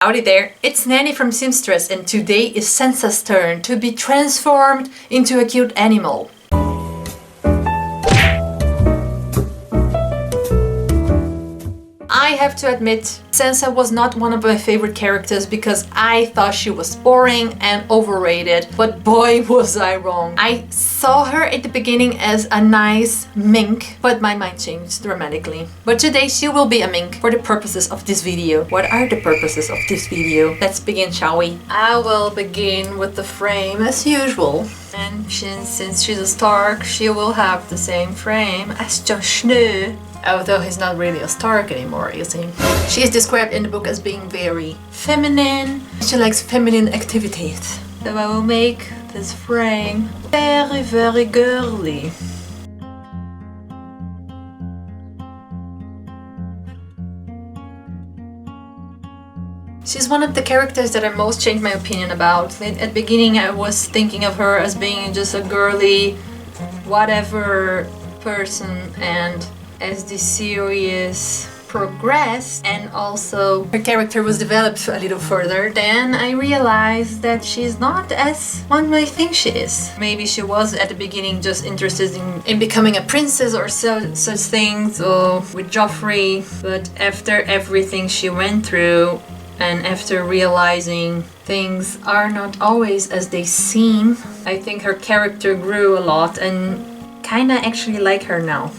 Howdy there, it's Nanny from Seamstressed, and today is Sansa's turn to be transformed into a cute animal. I have to admit, Sansa was not one of my favorite characters because I thought she was boring and overrated, but boy was I wrong. I saw her at the beginning as a nice mink, but my mind changed dramatically. But today she will be a mink for the purposes of this video. What are the purposes of this video? Let's begin, shall we? I will begin with the frame as usual. And since she's a Stark, she will have the same frame as Jon Snow. Although he's not really a Stark anymore, is he? She is described in the book as being very feminine. She likes feminine activities. So I will make this frame very, very girly. She's one of the characters that I most changed my opinion about. At the beginning I was thinking of her as being just a girly, whatever person, and as the series progressed and also her character was developed a little further, then I realized that she's not as one might think she is. Maybe she was at the beginning just interested in becoming a princess or such things, or with Joffrey, but after everything she went through and after realizing things are not always as they seem, I think her character grew a lot and kinda actually like her now.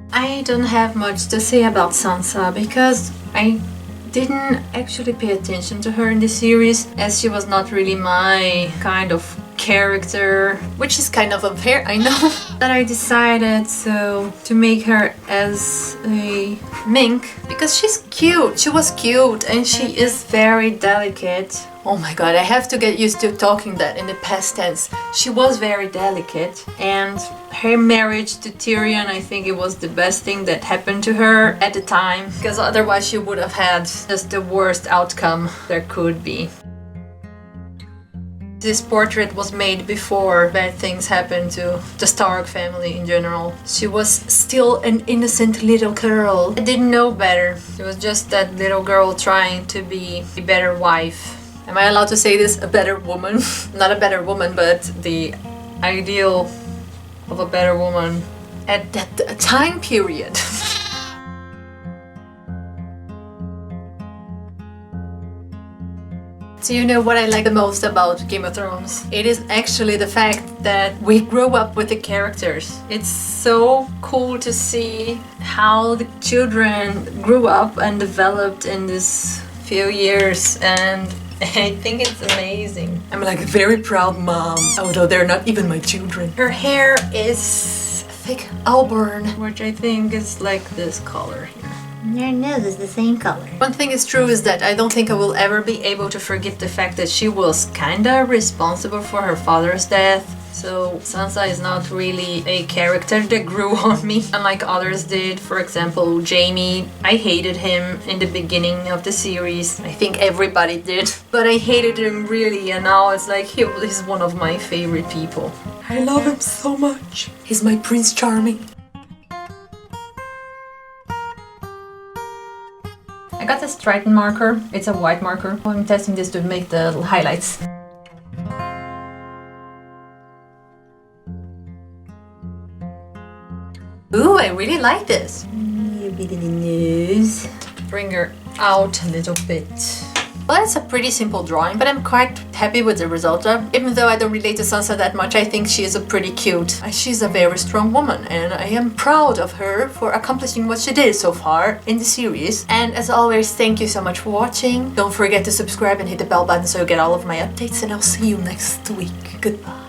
I don't have much to say about Sansa because I didn't actually pay attention to her in the series, as she was not really my kind of character, which is kind of unfair, I know. That I decided to make her as a mink because she's cute. She was cute and she is very delicate. Oh my god, I have to get used to talking that in the past tense. She was very delicate, and her marriage to Tyrion, I think it was the best thing that happened to her at the time, because otherwise she would have had just the worst outcome there could be. This portrait was made before bad things happened to the Stark family in general. She was still an innocent little girl. I didn't know better. She was just that little girl trying to be a better wife. Am I allowed to say this? A better woman? Not a better woman, but the ideal of a better woman at that time period. So you know what I like the most about Game of Thrones? It is actually the fact that we grow up with the characters. It's so cool to see how the children grew up and developed in this few years, and I think it's amazing. I'm like a very proud mom, although they're not even my children. Her hair is thick auburn, which I think is like this color here. Your nose is the same color. One thing is true is that I don't think I will ever be able to forget the fact that she was kinda responsible for her father's death. So Sansa is not really a character that grew on me, unlike others did. For example, Jaime, I hated him in the beginning of the series. I think everybody did. But I hated him really, and now it's like he's one of my favorite people. I love him so much. He's my Prince Charming. I got this Triton marker. It's a white marker. I'm testing this to make the highlights. Ooh, I really like this. A bit in the nose. Bring her out a little bit. Well, it's a pretty simple drawing, but I'm quite happy with the result. Even though I don't relate to Sansa that much, I think she is a pretty cute. She's a very strong woman, and I am proud of her for accomplishing what she did so far in the series. And as always, thank you so much for watching. Don't forget to subscribe and hit the bell button so you get all of my updates, and I'll see you next week. Goodbye.